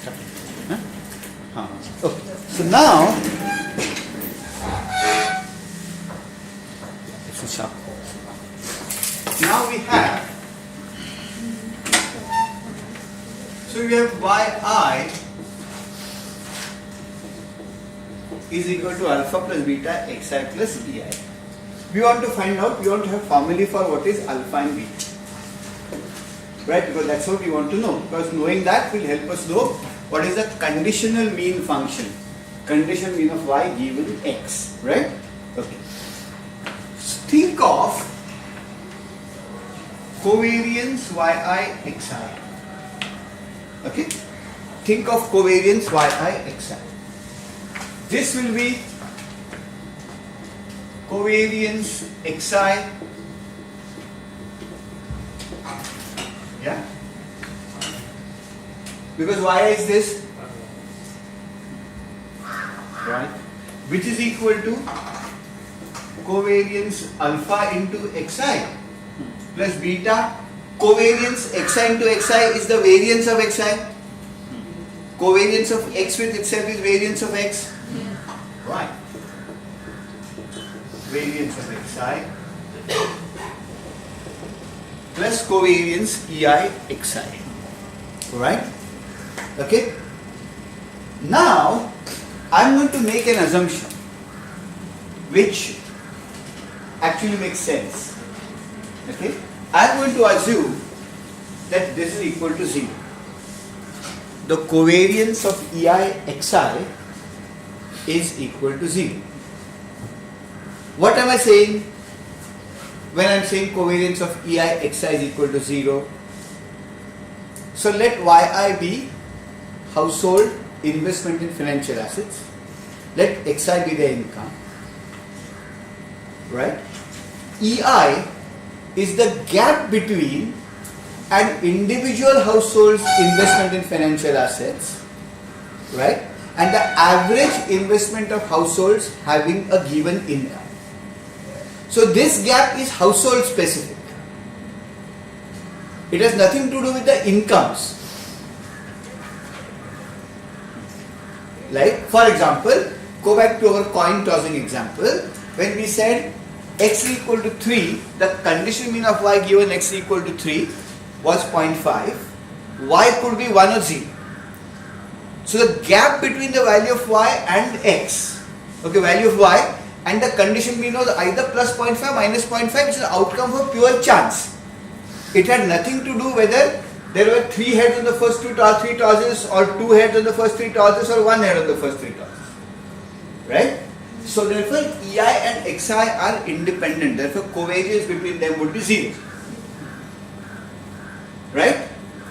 start. Okay. So now, it's a sharp. Now we have. So we have yi is equal to alpha plus beta xi plus ei. We want to find out, we want to have formulae for what is alpha and beta. Right? Because that's what we want to know. Because knowing that will help us know what is the conditional mean function. Conditional mean of y given x. Right? Okay. So think of covariance yi xi. Okay? Think of covariance yi xi. This will be covariance xi, yeah, because y is this, right, which is equal to covariance alpha into xi plus beta. Covariance xi into xi is the variance of xi. Covariance of x with itself is variance of x. Right. Variance of xi plus covariance ei xi. Right? Okay? Now, I am going to make an assumption which actually makes sense. Okay? I am going to assume that this is equal to 0. The covariance of ei xi is equal to 0. What am I saying when I am saying covariance of ei xi is equal to 0? So let yi be household investment in financial assets. Let xi be the income. Right? Ei is the gap between an individual household's investment in financial assets, right, and the average investment of households having a given income. So this gap is household specific. It has nothing to do with the incomes. Like, for example, go back to our coin tossing example. When we said x equal to 3, the condition mean of y given x equal to 3 was 0.5. Y could be 1 or 0. So the gap between the value of y and x, okay, value of y and the condition mean was either plus 0.5 minus 0.5, which is the outcome of pure chance. It had nothing to do whether there were 3 heads on the first 3 tosses or 2 heads on the first 3 tosses or 1 head on the first 3 tosses. Right? So therefore ei and xi are independent. Therefore covariance between them would be 0. Right?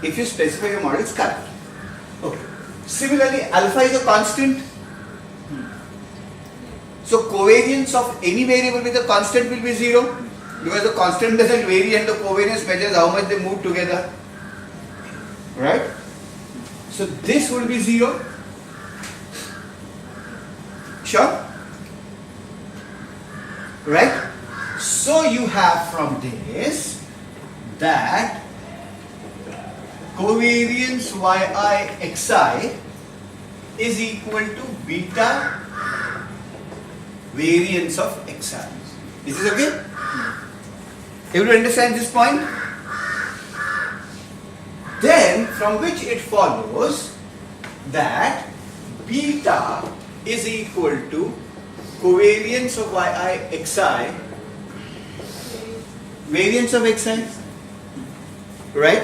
If you specify your model is correct. Okay. Similarly, alpha is a constant. So covariance of any variable with a constant will be 0, because the constant doesn't vary and the covariance measures how much they move together. Right? So this will be 0. Sure? Right? So you have from this that covariance yi xi is equal to beta variance of xi. Is this okay? Everyone understand this point? Then from which it follows that beta is equal to covariance of yi xi variance of xi. Right?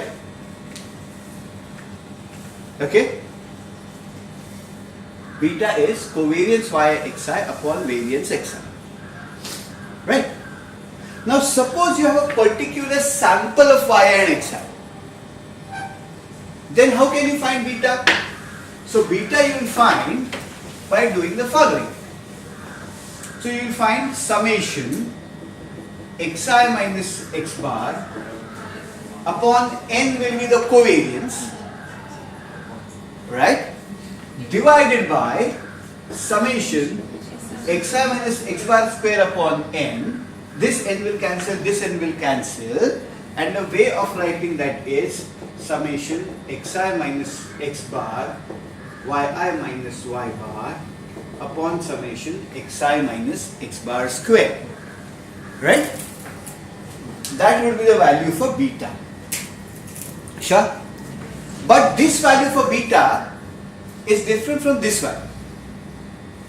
Okay? Beta is covariance yi xi upon variance xi. Right? Now suppose you have a particular sample of y and xi. Then how can you find beta? So beta you will find by doing the following. So you will find summation xi minus x bar upon n will be the covariance, right, divided by summation xi minus x bar square upon n. This n will cancel, this n will cancel, and the way of writing that is summation xi minus x bar yi minus y bar upon summation xi minus x bar square. Right? That would be the value for beta. Sure? But this value for beta is different from this value.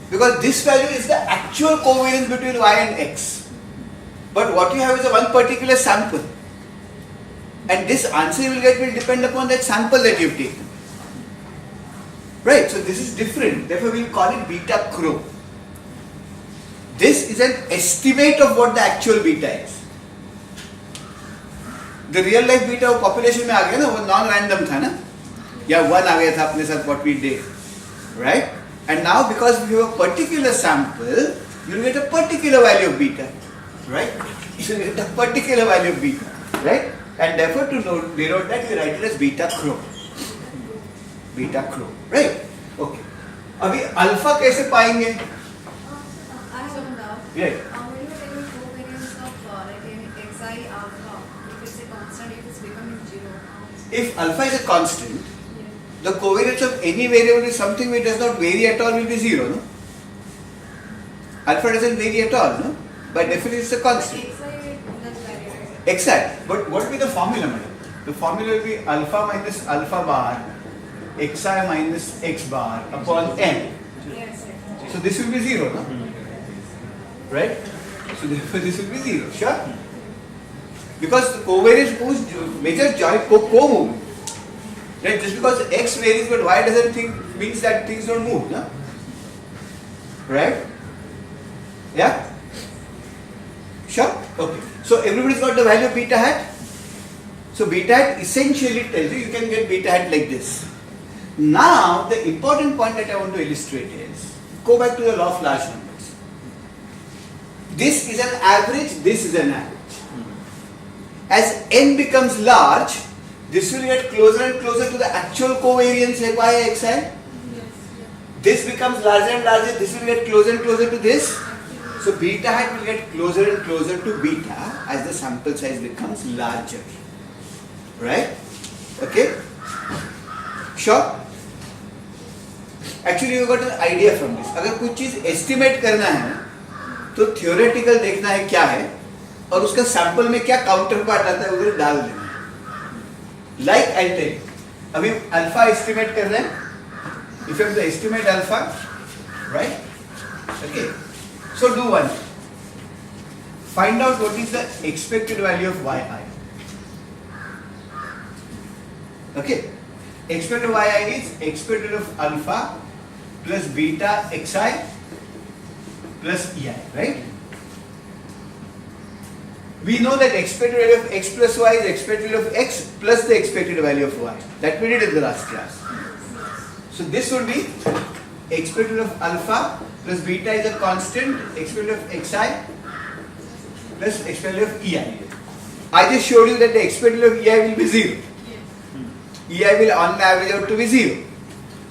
Because this value is the actual covariance between y and x. But what you have is a one particular sample. And this answer you will get will depend upon that sample that you have taken. Right? So this is different. Therefore we will call it beta crow. This is an estimate of what the actual beta is. The real life beta वो population में आ गया ना, वो non-random था ना, या 1 आ गया था अपने साथ what we did, right? And now because we have a particular sample, you will get a particular value of beta, right? You will get a particular value of beta, right? And therefore to denote that we write it as beta crow, right? Okay. अभी alpha कैसे पाएंगे? I have a doubt. Yeah. When you take the covariance of xi alpha, if it's a constant, if it's becoming 0. If alpha is a constant, the covariance of any variable is something which does not vary at all will be 0, no? Alpha doesn't vary at all, no? By definition it's a constant. Xi does vary, right? Exact. But what will be the formula, madam? The formula will be alpha minus alpha bar xi minus x bar upon n. Yes. So this will be 0, no? Right? So therefore this will be 0, sure? Because the covariance moves major joint co-movement. Right? Just because x varies but y doesn't think means that things don't move, no? Right? Yeah? Sure? Okay. So everybody's got the value of beta hat. So beta hat essentially tells you can get beta hat like this. Now the important point that I want to illustrate is, go back to the law of large numbers. This is an average, this is an average. As n becomes large, this will get closer and closer to the actual covariance like y xi. Yes. This becomes larger and larger, this will get closer and closer to this. So beta hat will get closer and closer to beta as the sample size becomes larger. Right? Okay? Sure? Actually you got an idea from this. अगर कुछ चीज estimate करना है तो theoretical देखना है क्या है और उसका sample में क्या counterpart आता है उधर डाल देना है. Like I'll tell you. अभी alpha estimate कर रहे हैं. If you have to estimate alpha, right? Okay. So do one. Find out what is the expected value of yi. Okay. Expected yi is expected of alpha plus beta xi plus ei, right? We know that expected value of x plus y is expected value of x plus the expected value of y. That we did in the last class. So this would be expected of alpha plus beta is a constant, expected of xi plus expected of ei. I just showed you that the expected of ei will be 0. Ei will on average out to be 0.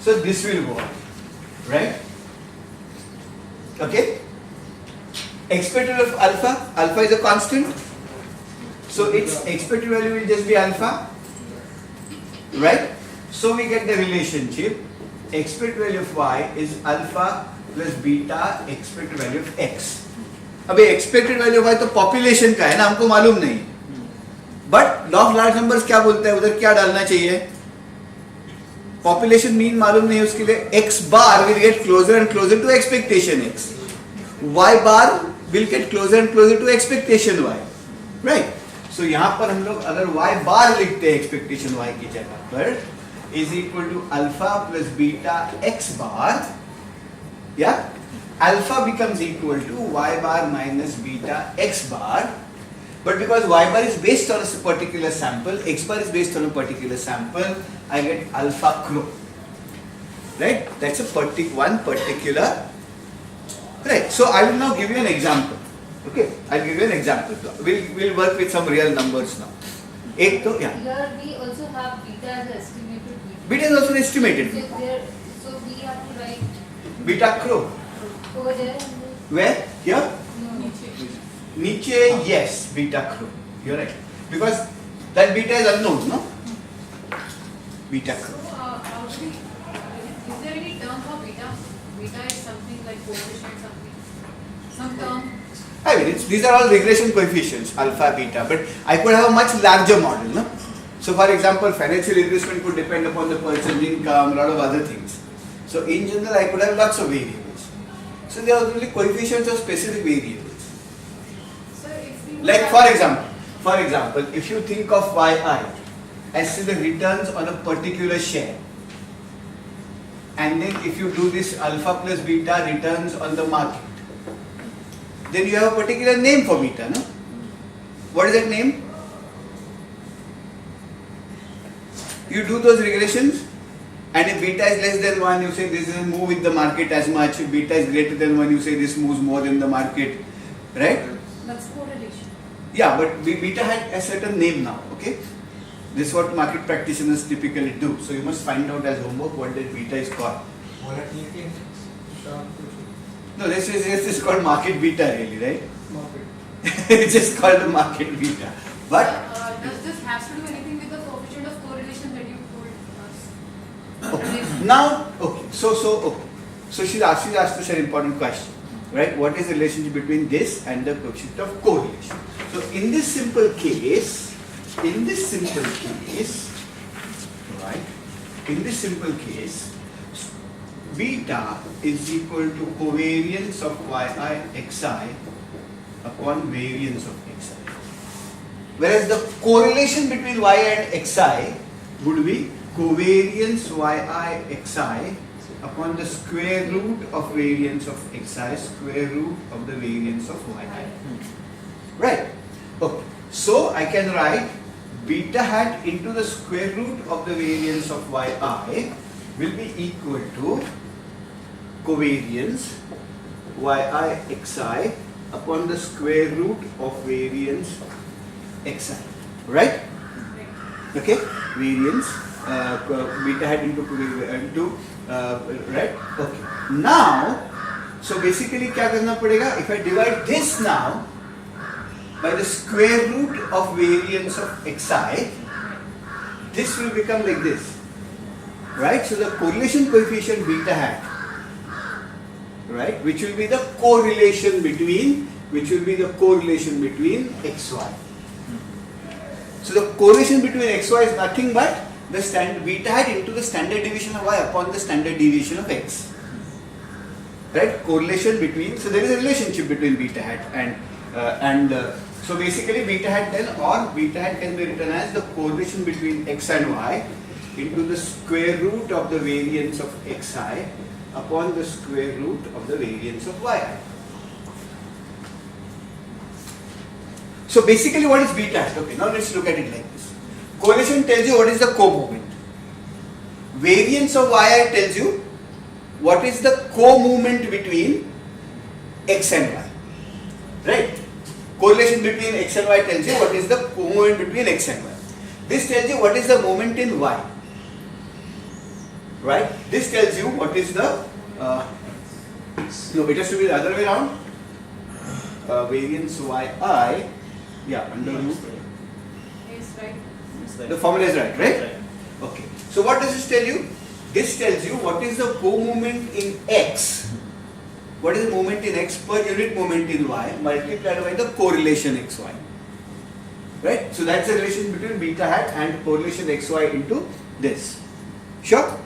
So this will go on. Right? Okay? Expected of alpha, alpha is a constant. So its expected value will just be alpha. Right? So we get the relationship. Expected value of y is alpha plus beta expected value of x. अबे expected value of y तो population का है ना, हमको मालूम नहीं. But law of large numbers क्या बोलता है, उधर क्या डालना चाहिए? Population mean मालूम नहीं उसके लिए x bar will get closer and closer to expectation x. Y bar will get closer and closer to expectation y. Right? So यहाँ पर हम लोग अगर y bar लिखते हैं expectation y की जगह पर is equal to alpha plus beta x bar. Yeah? Alpha becomes equal to y bar minus beta x bar. But because y bar is based on a particular sample, x bar is based on a particular sample, I get alpha crow. Right? That's a one particular. Right. So I will now give you an example. Okay? I'll give you an example. We'll work with some real numbers now. एक तो yeah. Here we also have beta as estimated beta. Beta is also estimated. So we have to write Beta crow. over there. Where? Here? No. Niche, yes, beta crow. You're right. Because that beta is unknown, no? beta So, curve. how do we, is there any term for beta? Beta is something like coefficient something. Some term. I mean, these are all regression coefficients, alpha, beta, but I could have a much larger model, no? So, for example, financial investment could depend upon the person's income, a lot of other things. So, in general, I could have lots of variables. So, there are only coefficients of specific variables. So, if you Like, have- for example, if you think of yi as the returns on a particular share, and then if you do this alpha plus beta returns on the market, then you have a particular name for beta, no? What is that name? You do those regressions, and if beta is less than 1, you say this doesn't move with the market as much. If beta is greater than 1, you say this moves more than the market, right? That's correlation. Yeah, but beta had a certain name now, okay? This is what market practitioners typically do. So you must find out as homework what that beta is called. Volatility and sharp No, this is called market beta really, right? market. It's just called the market beta. But Does this have to do anything with the coefficient of correlation that you told us? now, okay, so she asked us an important question, right? What is the relationship between this and the coefficient of correlation? So in this simple case, right? In this simple case, beta is equal to covariance of yi xi upon variance of xi. Whereas the correlation between y and xi would be covariance yi xi upon the square root of variance of xi square root of the variance of yi. Right? Okay. So I can write beta hat into the square root of the variance of yi will be equal to covariance yi xi upon the square root of variance xi. Right? Okay? Variance beta hat into right? Okay. Now, so basically क्या करना पड़ेगा? If I divide this now by the square root of variance of xi, this will become like this, right? So the correlation coefficient beta hat, right, which will be the correlation between xy. So the correlation between xy is nothing but the standard beta hat into the standard deviation of y upon the standard deviation of x, right? Correlation between, so there is a relationship between beta hat and so basically beta hat can be written as the correlation between x and y into the square root of the variance of xi upon the square root of the variance of yi. So basically what is beta hat? Okay, now let's look at it like this. Correlation tells you what is the co-movement. Variance of yi tells you what is the co-movement between x and y. Right? Correlation between x and y tells you what is the co-movement between x and y. This tells you what is the moment in y. Right? This tells you what is the no, it has to be the other way around. Variance yi, yeah, under root. Yes, right. The formula is right? Okay. So what does this tell you? This tells you what is the co-movement in x. What is the moment in x per unit moment in y multiplied by the correlation xy. Right? So that's the relation between beta hat and correlation xy into this. Sure?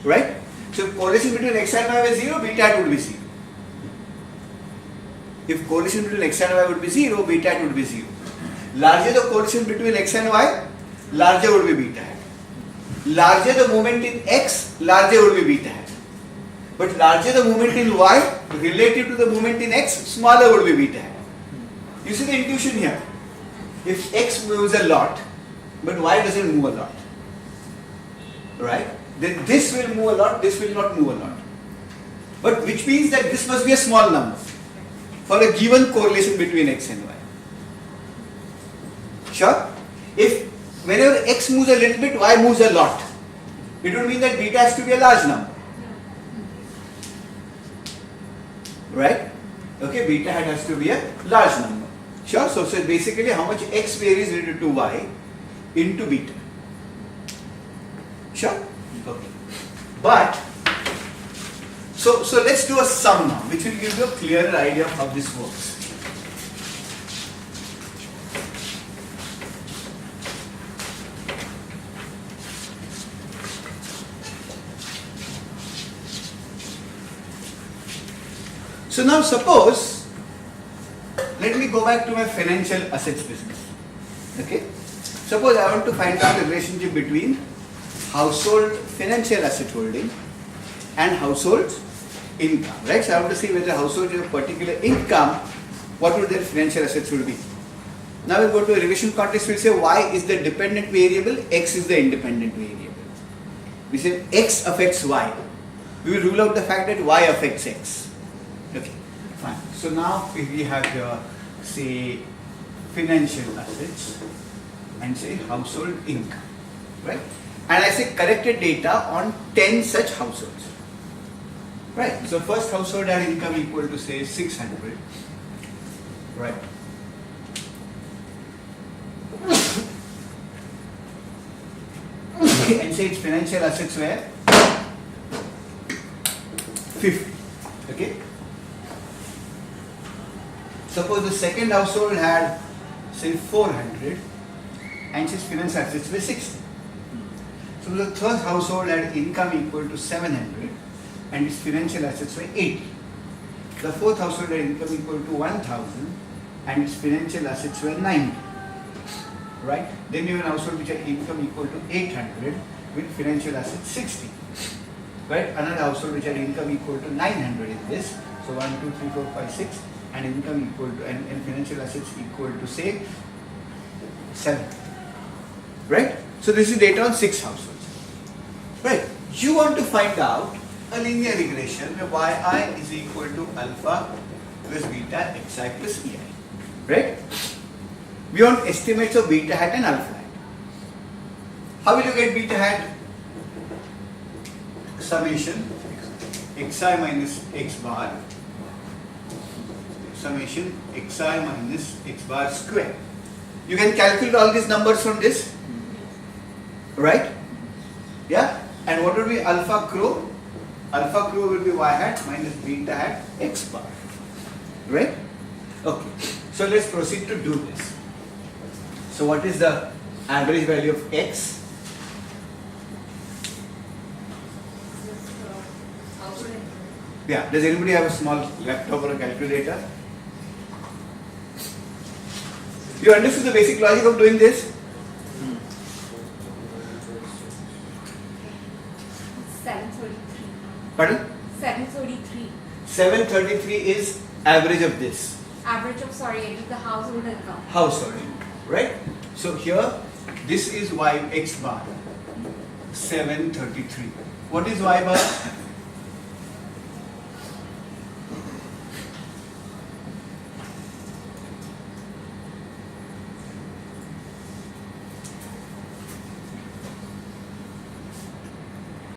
Right? So if correlation between x and y is 0, beta hat would be 0. If correlation between x and y would be 0, beta hat would be 0. Larger the correlation between x and y, larger would be beta hat. Larger the moment in x, larger would be beta hat. But larger the moment in y relative to the moment in x, smaller would be beta hat. You see the intuition here. If x moves a lot, but y doesn't move a lot, right? Then this will move a lot, this will not move a lot. But which means that this must be a small number for a given correlation between x and y. Sure? If whenever x moves a little bit, y moves a lot, it would mean that beta has to be a large number. Right? Okay, beta hat has to be a large number. Sure? So basically how much x varies relative to y into beta. Sure? Okay. But, so let's do a sum now, which will give you a clearer idea of how this works. So now suppose, let me go back to my financial assets business. Okay? Suppose I want to find out the relationship between household financial asset holding and household income, right? So I want to see whether household has a particular income, what would their financial assets will be. Now we'll go to a revision context, we'll say y is the dependent variable, x is the independent variable. We say x affects y. We will rule out the fact that y affects x. Okay, fine. So now if we have here, say, financial assets and say household income, right? And I say collected data on 10 such households, right? So first household had income equal to say 600, right? Okay, and say its financial assets were 50, okay? Suppose the second household had say 400 and its financial assets were 60. So the third household had income equal to 700 and its financial assets were 80. The fourth household had income equal to 1000 and its financial assets were 90. Right? Then you have an household which had income equal to 800 with financial assets 60. Right? Another household which had income equal to 900 in this. So 1, 2, 3, 4, 5, 6 and income equal to and financial assets equal to say 7. Right? So this is data on 6 households. Right? You want to find out a linear regression where yi is equal to alpha plus beta xi plus ei. Right? We want estimates of beta hat and alpha hat. How will you get beta hat? Summation xi minus x bar summation xi minus x bar square. You can calculate all these numbers from this, right? Yeah? And what will be alpha crow? Alpha crow will be y hat minus beta hat x bar, right? Okay, so let's proceed to do this. So what is the average value of x? Household income. Yeah, does anybody have a small laptop or a calculator? You understood the basic logic of doing this? 733. Pardon? 733. 733 is average of this Average of, sorry, it is the household income. household, right? So here, this is y x bar, 733. What is y bar?